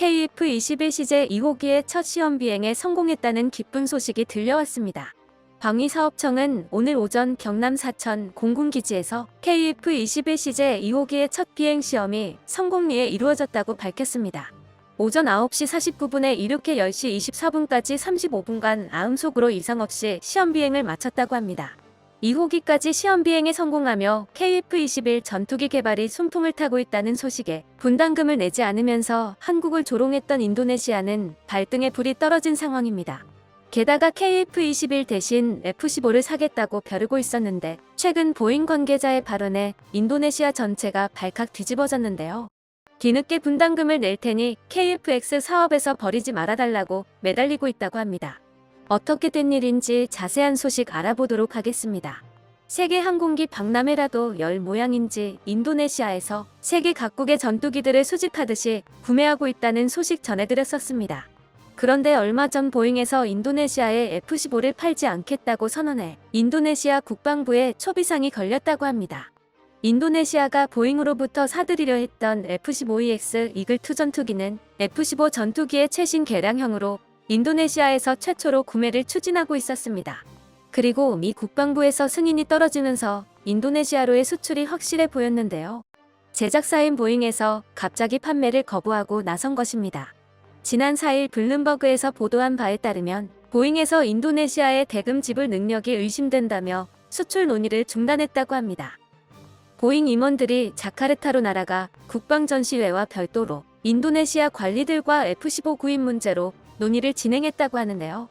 KF-21 CJ 2호기의 첫 시험 비행에 성공했다는 기쁜 소식이 들려왔습니다. 방위사업청은 오늘 오전 경남 사천 공군기지에서 KF-21 CJ 2호기의 첫 비행 시험이 성공리에 이루어졌다고 밝혔습니다. 오전 9시 49분에 이륙해 10시 24분까지 35분간 아음속으로 이상 없이 시험 비행을 마쳤다고 합니다. 2호기까지 시험 비행에 성공하며 KF-21 전투기 개발이 순풍을 타고 있다는 소식에 분담금을 내지 않으면서 한국을 조롱했던 인도네시아는 발등에 불이 떨어진 상황입니다. 게다가 KF-21 대신 F-15를 사겠다고 벼르고 있었는데 최근 보잉 관계자의 발언에 인도네시아 전체가 발칵 뒤집어졌는데요. 뒤늦게 분담금을 낼 테니 KF-X 사업에서 버리지 말아달라고 매달리고 있다고 합니다. 어떻게 된 일인지 자세한 소식 알아보도록 하겠습니다. 세계 항공기 박람회라도 열 모양인지 인도네시아에서 세계 각국의 전투기들을 수집하듯이 구매하고 있다는 소식 전해드렸었습니다. 그런데 얼마 전 보잉에서 인도네시아에 F-15를 팔지 않겠다고 선언해 인도네시아 국방부에 초비상이 걸렸다고 합니다. 인도네시아가 보잉으로부터 사들이려 했던 F-15EX 이글2 전투기는 F-15 전투기의 최신 개량형으로 인도네시아에서 최초로 구매를 추진하고 있었습니다. 그리고 미 국방부에서 승인이 떨어지면서 인도네시아로의 수출이 확실해 보였는데요. 제작사인 보잉에서 갑자기 판매를 거부하고 나선 것입니다. 지난 4일 블룸버그에서 보도한 바에 따르면 보잉에서 인도네시아의 대금 지불 능력이 의심된다며 수출 논의를 중단했다고 합니다. 보잉 임원들이 자카르타로 날아가 국방전시회와 별도로 인도네시아 관리들과 F-15 구입 문제로 논의를 진행했다고 하는데요.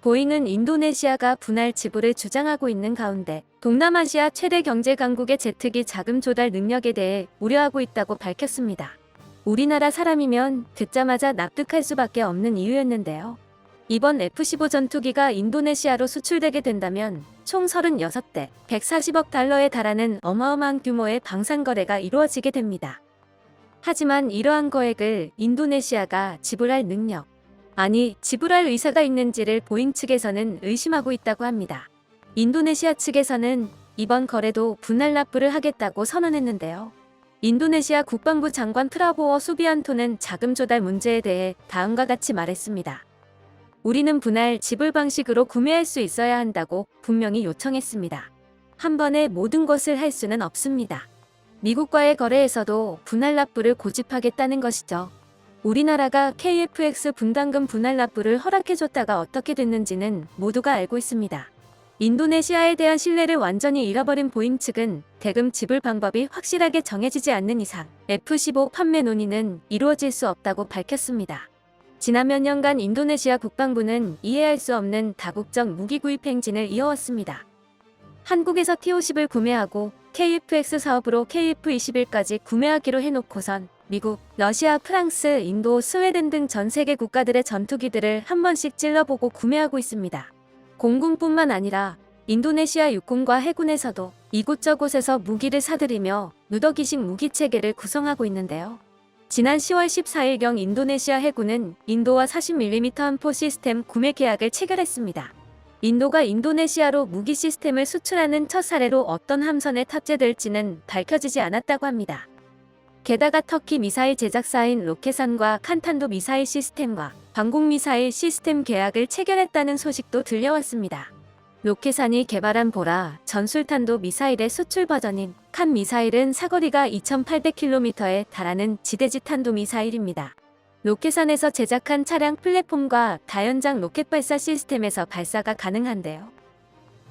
보잉은 인도네시아가 분할 지불을 주장하고 있는 가운데 동남아시아 최대 경제 강국의 제트기 자금 조달 능력에 대해 우려하고 있다고 밝혔습니다. 우리나라 사람이면 듣자마자 납득할 수밖에 없는 이유였는데요. 이번 F-15 전투기가 인도네시아로 수출되게 된다면 총 36대, 140억 달러에 달하는 어마어마한 규모의 방산 거래가 이루어지게 됩니다. 하지만 이러한 거액을 인도네시아가 지불할 능력, 아니 지불할 의사가 있는지를 보잉 측에서는 의심하고 있다고 합니다. 인도네시아 측에서는 이번 거래도 분할 납부를 하겠다고 선언했는데요. 인도네시아 국방부 장관 프라보워 수비안토는 자금 조달 문제에 대해 다음과 같이 말했습니다. 우리는 분할 지불 방식으로 구매할 수 있어야 한다고 분명히 요청했습니다. 한 번에 모든 것을 할 수는 없습니다. 미국과의 거래에서도 분할 납부를 고집하겠다는 것이죠. 우리나라가 KF-X 분담금 분할 납부를 허락해줬다가 어떻게 됐는지는 모두가 알고 있습니다. 인도네시아에 대한 신뢰를 완전히 잃어버린 보잉 측은 대금 지불 방법이 확실하게 정해지지 않는 이상 F-15 판매 논의는 이루어질 수 없다고 밝혔습니다. 지난 몇 년간 인도네시아 국방부는 이해할 수 없는 다국적 무기 구입 행진을 이어왔습니다. 한국에서 T-50을 구매하고 KF-X 사업으로 KF-21까지 구매하기로 해놓고선 미국, 러시아, 프랑스, 인도, 스웨덴 등 전 세계 국가들의 전투기들을 한 번씩 찔러보고 구매하고 있습니다. 공군뿐만 아니라 인도네시아 육군과 해군에서도 이곳저곳에서 무기를 사들이며 누더기식 무기체계를 구성하고 있는데요. 지난 10월 14일경 인도네시아 해군은 인도와 40mm 함포 시스템 구매 계약을 체결했습니다. 인도가 인도네시아로 무기 시스템을 수출하는 첫 사례로 어떤 함선에 탑재될지는 밝혀지지 않았다고 합니다. 게다가 터키 미사일 제작사인 로켓산과 칸탄도 미사일 시스템과 방공미사일 시스템 계약을 체결했다는 소식도 들려왔습니다. 로켓산이 개발한 보라 전술탄도 미사일의 수출 버전인 칸 미사일은 사거리가 2800km에 달하는 지대지 탄도 미사일입니다. 로켓산에서 제작한 차량 플랫폼과 다연장 로켓 발사 시스템에서 발사가 가능한데요.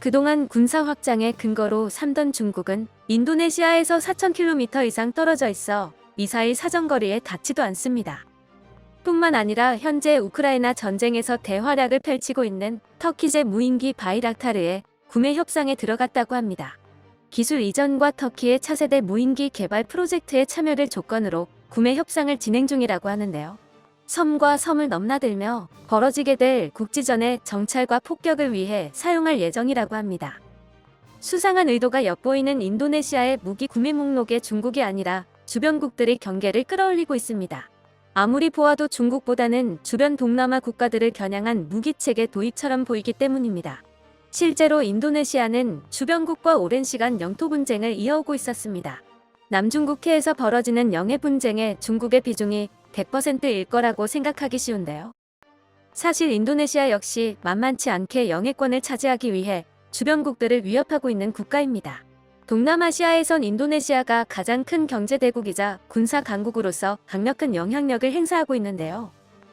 그동안 군사 확장의 근거로 삼던 중국은 인도네시아에서 4000km 이상 떨어져 있어 미사일 사정거리에 닿지도 않습니다. 뿐만 아니라 현재 우크라이나 전쟁에서 대활약을 펼치고 있는 터키제 무인기 바이락타르의 구매 협상에 들어갔다고 합니다. 기술 이전과 터키의 차세대 무인기 개발 프로젝트의 참여를 조건으로 구매 협상을 진행 중이라고 하는데요. 섬과 섬을 넘나들며 벌어지게 될 국지전의 정찰과 폭격을 위해 사용할 예정이라고 합니다. 수상한 의도가 엿보이는 인도네시아의 무기 구매 목록에 중국이 아니라 주변국들이 경계를 끌어올리고 있습니다. 아무리 보아도 중국보다는 주변 동남아 국가들을 겨냥한 무기체계 도입처럼 보이기 때문입니다. 실제로 인도네시아는 주변국과 오랜 시간 영토 분쟁을 이어오고 있었습니다. 남중국해에서 벌어지는 영해 분쟁에 중국의 비중이 100%일 거라고 생각하기 쉬운데요. 사실 인도네시아 역시 만만치 않게 영해권을 차지하기 위해 주변국들을 위협하고 있는 국가입니다. 동남아시아에선 인도네시아가 가장 큰 경제대국이자 군사 강국으로서 강력한 영향력을 행사하고 있는데요.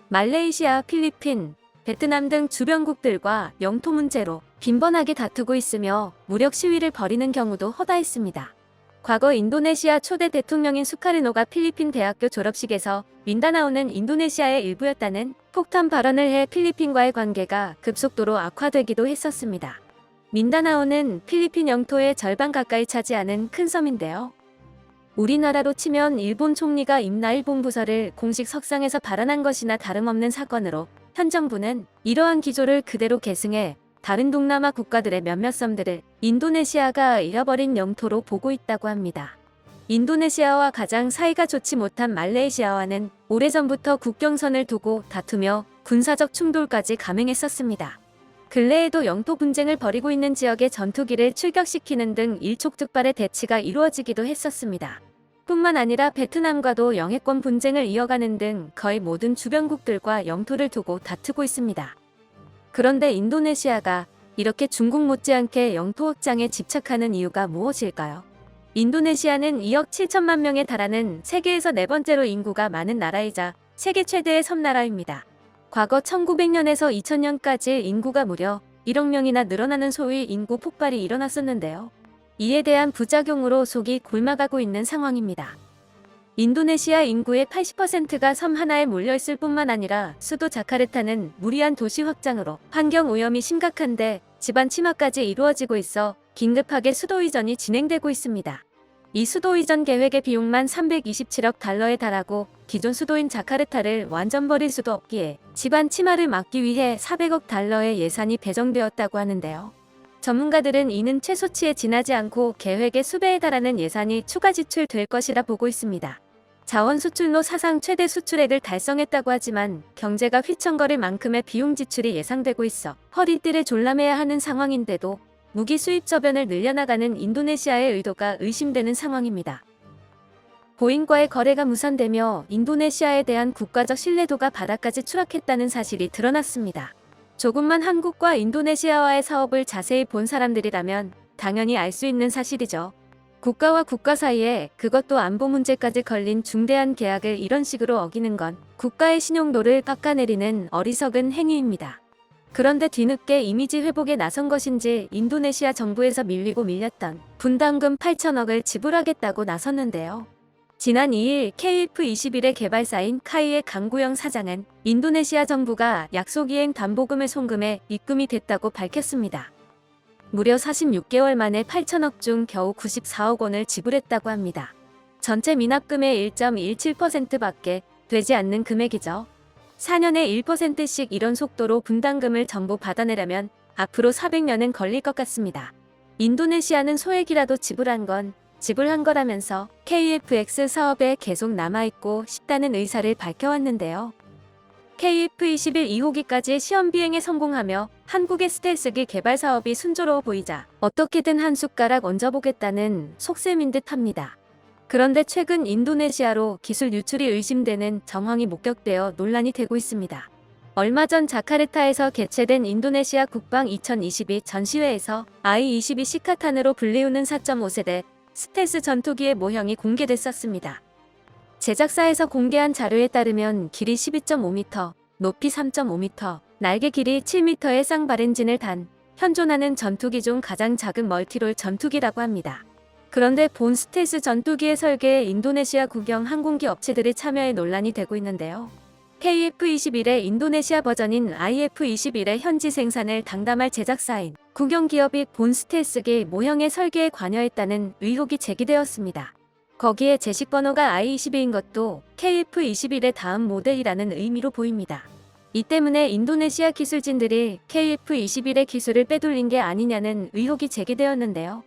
말레이시아, 필리핀, 베트남 등 주변국들과 영토 문제로 빈번하게 다투고 있으며 무력 시위를 벌이는 경우도 허다했습니다. 과거 인도네시아 초대 대통령인 수카르노가 필리핀 대학교 졸업식에서 민다나오는 인도네시아의 일부였다는 폭탄 발언을 해 필리핀과의 관계가 급속도로 악화되기도 했었습니다. 민다나오는 필리핀 영토의 절반 가까이 차지하는 큰 섬인데요. 우리나라로 치면 일본 총리가 임나일본 부설을 공식 석상에서 발언한 것이나 다름없는 사건으로 현 정부는 이러한 기조를 그대로 계승해 다른 동남아 국가들의 몇몇 섬들을 인도네시아가 잃어버린 영토로 보고 있다고 합니다. 인도네시아와 가장 사이가 좋지 못한 말레이시아와는 오래전부터 국경선을 두고 다투며 군사적 충돌까지 감행했었습니다. 근래에도 영토 분쟁을 벌이고 있는 지역에 전투기를 출격시키는 등 일촉즉발의 대치가 이루어지기도 했었습니다. 뿐만 아니라 베트남과도 영해권 분쟁을 이어가는 등 거의 모든 주변국들과 영토를 두고 다투고 있습니다. 그런데 인도네시아가 이렇게 중국 못지않게 영토 확장에 집착하는 이유가 무엇일까요? 인도네시아는 2억 7천만 명에 달하는 세계에서 네 번째로 인구가 많은 나라이자 세계 최대의 섬나라입니다. 과거 1900년에서 2000년까지 인구가 무려 1억 명이나 늘어나는 소위 인구 폭발이 일어났었는데요. 이에 대한 부작용으로 속이 골마가고 있는 상황입니다. 인도네시아 인구의 80%가 섬 하나에 몰려있을 뿐만 아니라 수도 자카르타는 무리한 도시 확장으로 환경 오염이 심각한데 집안 침하까지 이루어지고 있어 긴급하게 수도 이전이 진행되고 있습니다. 이 수도 이전 계획의 비용만 327억 달러에 달하고 기존 수도인 자카르타를 완전 버릴 수도 없기에 집안 침하를 막기 위해 400억 달러의 예산이 배정되었다고 하는데요. 전문가들은 이는 최소치에 지나지 않고 계획의 수배에 달하는 예산이 추가 지출될 것이라 보고 있습니다. 자원 수출로 사상 최대 수출액을 달성했다고 하지만 경제가 휘청거릴 만큼의 비용 지출이 예상되고 있어 허리띠를 졸라매야 하는 상황인데도 무기 수입 저변을 늘려나가는 인도네시아의 의도가 의심되는 상황입니다. 보잉과의 거래가 무산되며 인도네시아에 대한 국가적 신뢰도가 바닥까지 추락했다는 사실이 드러났습니다. 조금만 한국과 인도네시아와의 사업을 자세히 본 사람들이라면 당연히 알 수 있는 사실이죠. 국가와 국가 사이에 그것도 안보 문제까지 걸린 중대한 계약을 이런 식으로 어기는 건 국가의 신용도를 깎아내리는 어리석은 행위입니다. 그런데 뒤늦게 이미지 회복에 나선 것인지 인도네시아 정부에서 밀렸던 분담금 8천억을 지불하겠다고 나섰는데요. 지난 2일 KF21의 개발사인 카이의 강구영 사장은 인도네시아 정부가 약속이행 담보금을 송금해 입금이 됐다고 밝혔습니다. 무려 46개월 만에 8천억 중 겨우 94억 원을 지불했다고 합니다. 전체 미납금의 1.17%밖에 되지 않는 금액이죠. 4년에 1%씩 이런 속도로 분담금을 전부 받아내려면 앞으로 400년은 걸릴 것 같습니다. 인도네시아는 소액이라도 지불한 거라면서 KFX 사업에 계속 남아있고 싶다는 의사를 밝혀왔는데요. KF21 2호기까지 시험 비행에 성공하며 한국의 스텔스기 개발 사업이 순조로워 보이자 어떻게든 한 숟가락 얹어보겠다는 속셈인 듯합니다. 그런데 최근 인도네시아로 기술 유출이 의심되는 정황이 목격되어 논란이 되고 있습니다. 얼마 전 자카르타에서 개최된 인도네시아 국방 2022 전시회에서 I-22 시카탄으로 불리우는 4.5세대 스텔스 전투기의 모형이 공개됐었습니다. 제작사에서 공개한 자료에 따르면 길이 12.5m, 높이 3.5m, 날개 길이 7m의 쌍발 엔진을 단 현존하는 전투기 중 가장 작은 멀티롤 전투기라고 합니다. 그런데 본 스텔스 전투기의 설계에 인도네시아 국영 항공기 업체들이 참여해 논란이 되고 있는데요. KF21의 인도네시아 버전인 IF21의 현지 생산을 당담할 제작사인 국영 기업이 본 스텔스기 모형의 설계에 관여했다는 의혹이 제기되었습니다. 거기에 제식 번호가 I-22인 것도 KF21의 다음 모델이라는 의미로 보입니다. 이 때문에 인도네시아 기술진들이 KF21의 기술을 빼돌린 게 아니냐는 의혹이 제기되었는데요.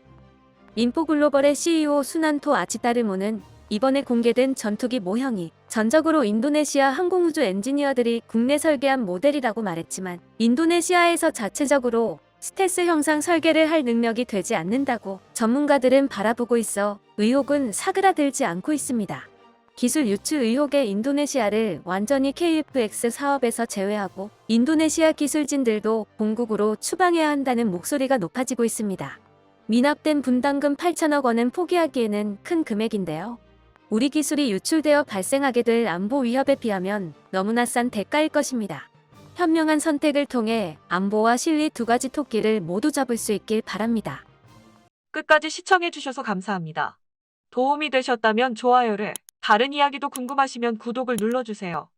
인포글로벌의 CEO 수난토 아치타르모는 이번에 공개된 전투기 모형이 전적으로 인도네시아 항공우주 엔지니어들이 국내 설계한 모델이라고 말했지만 인도네시아에서 자체적으로 스텔스 형상 설계를 할 능력이 되지 않는다고 전문가들은 바라보고 있어 의혹은 사그라들지 않고 있습니다. 기술 유출 의혹의 인도네시아를 완전히 KFX 사업에서 제외하고 인도네시아 기술진들도 본국으로 추방해야 한다는 목소리가 높아지고 있습니다. 미납된 분담금 8천억 원은 포기하기에는 큰 금액인데요. 우리 기술이 유출되어 발생하게 될 안보 위협에 비하면 너무나 싼 대가일 것입니다. 현명한 선택을 통해 안보와 실리 두 가지 토끼를 모두 잡을 수 있길 바랍니다. 끝까지 시청해주셔서 감사합니다. 도움이 되셨다면 좋아요를, 다른 이야기도 궁금하시면 구독을 눌러주세요.